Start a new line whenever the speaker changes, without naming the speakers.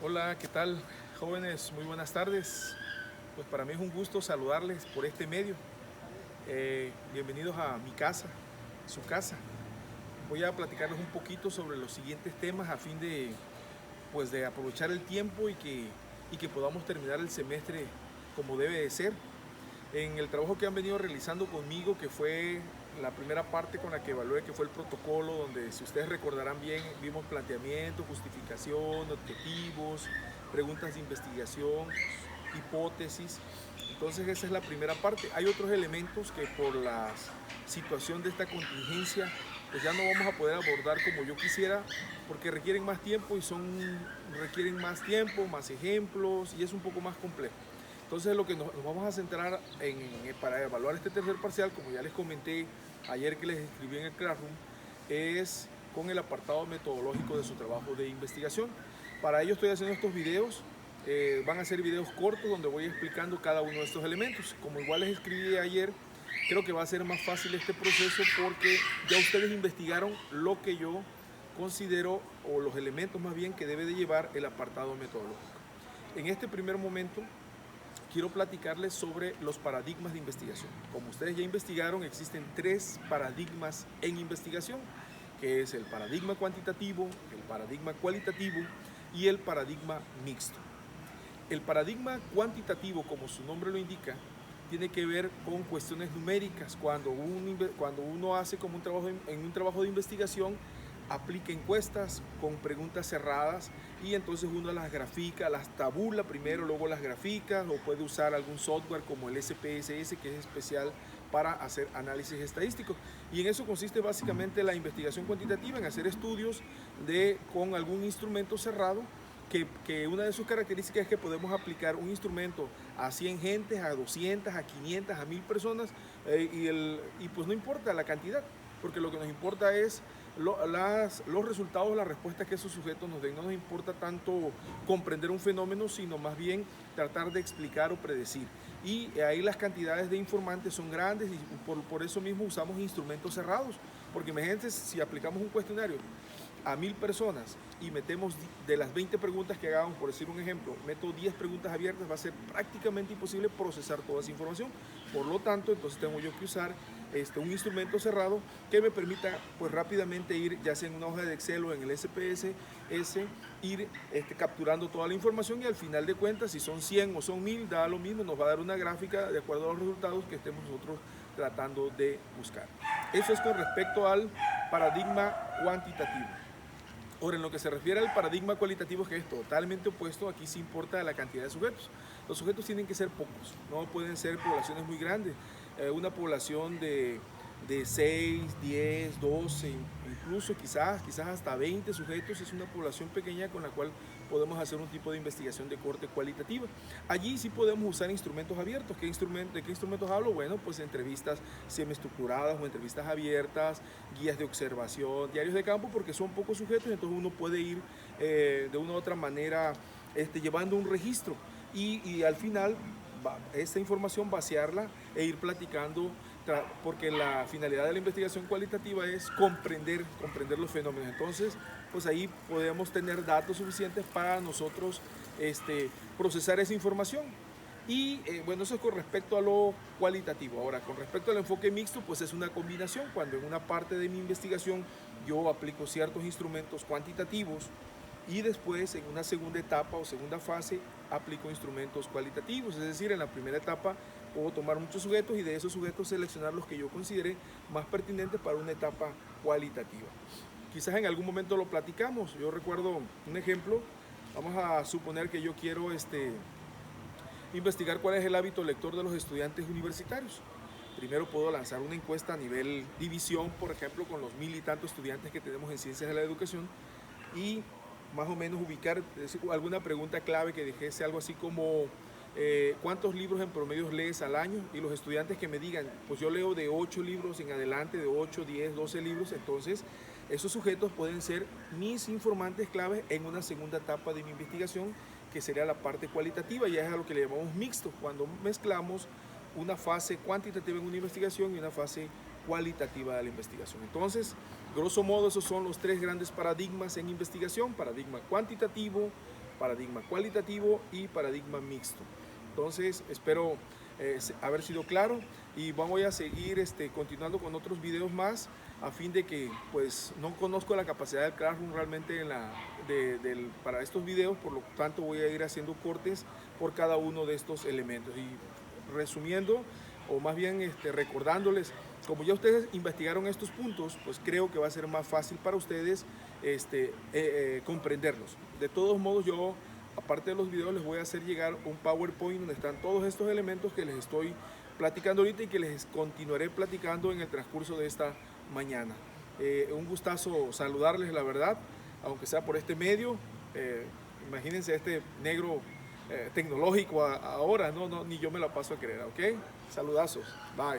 Hola, ¿qué tal, jóvenes? Muy buenas tardes. Pues para mí es un gusto saludarles por este medio. Bienvenidos a mi casa, su casa. Voy a platicarles un poquito sobre los siguientes temas a fin de aprovechar el tiempo y que podamos terminar el semestre como debe de ser. En el trabajo que han venido realizando conmigo, que fue la primera parte con la que evalué, que fue el protocolo, donde si ustedes recordarán bien, vimos planteamiento, justificación, objetivos, preguntas de investigación, hipótesis. Entonces esa es la primera parte. Hay otros elementos que por la situación de esta contingencia, pues ya no vamos a poder abordar como yo quisiera, porque requieren más tiempo requieren más tiempo, más ejemplos y es un poco más complejo. Entonces lo que nos vamos a centrar para evaluar este tercer parcial, como ya les comenté ayer que les escribí en el Classroom, es con el apartado metodológico de su trabajo de investigación. Para ello estoy haciendo estos videos. Van a ser videos cortos donde voy explicando cada uno de estos elementos. Como igual les escribí ayer, creo que va a ser más fácil este proceso porque ya ustedes investigaron lo que yo considero, o los elementos más bien, que debe de llevar el apartado metodológico. En este primer momento quiero platicarles sobre los paradigmas de investigación. Como ustedes ya investigaron, existen tres paradigmas en investigación, que es el paradigma cuantitativo, el paradigma cualitativo y el paradigma mixto. El paradigma cuantitativo, como su nombre lo indica, tiene que ver con cuestiones numéricas. Cuando uno hace como en un trabajo de investigación, aplica encuestas con preguntas cerradas y entonces uno las grafica, las tabula primero, luego las grafica, o puede usar algún software como el SPSS, que es especial para hacer análisis estadísticos. Y en eso consiste básicamente la investigación cuantitativa, en hacer estudios con algún instrumento cerrado, que una de sus características es que podemos aplicar un instrumento a 100 gentes, a 200, a 500, a 1000 personas, y pues no importa la cantidad, porque lo que nos importa es los resultados, las respuestas que esos sujetos nos den. No nos importa tanto comprender un fenómeno, sino más bien tratar de explicar o predecir. Y ahí las cantidades de informantes son grandes y por eso mismo usamos instrumentos cerrados, porque imagínense si aplicamos un cuestionario a 1000 personas y metemos de las 20 preguntas que hagamos, por decir un ejemplo, meto 10 preguntas abiertas, va a ser prácticamente imposible procesar toda esa información. Por lo tanto, entonces tengo yo que usar un instrumento cerrado que me permita pues rápidamente ir, ya sea en una hoja de Excel o en el SPSS, ir capturando toda la información, y al final de cuentas, si son 100 o son 1000, da lo mismo, nos va a dar una gráfica de acuerdo a los resultados que estemos nosotros tratando de buscar. Eso es con respecto al paradigma cuantitativo. Ahora, en lo que se refiere al paradigma cualitativo, que es totalmente opuesto, aquí sí importa la cantidad de sujetos. Los sujetos tienen que ser pocos, no pueden ser poblaciones muy grandes. Una población de 6, 10, 12, incluso quizás hasta 20 sujetos es una población pequeña con la cual podemos hacer un tipo de investigación de corte cualitativa. Allí sí podemos usar instrumentos abiertos. ¿De qué instrumentos hablo? Bueno, pues entrevistas semiestructuradas o entrevistas abiertas, guías de observación, diarios de campo, porque son pocos sujetos, entonces uno puede ir de una u otra manera llevando un registro y al final esta información vaciarla e ir platicando, porque la finalidad de la investigación cualitativa es comprender los fenómenos. Entonces, pues ahí podemos tener datos suficientes para nosotros procesar esa información. Y bueno, eso es con respecto a lo cualitativo. Ahora, con respecto al enfoque mixto, pues es una combinación. Cuando en una parte de mi investigación yo aplico ciertos instrumentos cuantitativos y después en una segunda etapa o segunda fase aplico instrumentos cualitativos. Es decir, en la primera etapa puedo tomar muchos sujetos y de esos sujetos seleccionar los que yo considere más pertinentes para una etapa cualitativa. Quizás en algún momento lo platicamos. Yo recuerdo un ejemplo. Vamos a suponer que yo quiero investigar cuál es el hábito lector de los estudiantes universitarios. Primero puedo lanzar una encuesta a nivel división, por ejemplo, con los 1000 y tantos estudiantes que tenemos en Ciencias de la Educación, y más o menos ubicar alguna pregunta clave que dijese algo así como ¿cuántos libros en promedio lees al año? Y los estudiantes que me digan, pues yo leo de 8 libros en adelante, de 8, 10, 12 libros, entonces esos sujetos pueden ser mis informantes claves en una segunda etapa de mi investigación, que sería la parte cualitativa. Ya es a lo que le llamamos mixto, cuando mezclamos una fase cuantitativa en una investigación y una fase cualitativa de la investigación. Entonces, grosso modo, esos son los tres grandes paradigmas en investigación: paradigma cuantitativo, paradigma cualitativo y paradigma mixto. Entonces espero haber sido claro y voy a seguir continuando con otros videos más a fin de que pues no conozco la capacidad del Classroom realmente para estos videos, por lo tanto voy a ir haciendo cortes por cada uno de estos elementos y resumiendo o más bien recordándoles, como ya ustedes investigaron estos puntos, pues creo que va a ser más fácil para ustedes comprenderlos. De todos modos, yo aparte de los videos les voy a hacer llegar un PowerPoint donde están todos estos elementos que les estoy platicando ahorita y que les continuaré platicando en el transcurso de esta mañana. Un gustazo saludarles, la verdad, aunque sea por este medio. Imagínense este negro tecnológico ahora, no, ni yo me la paso a creer, ¿ok? Saludazos, bye.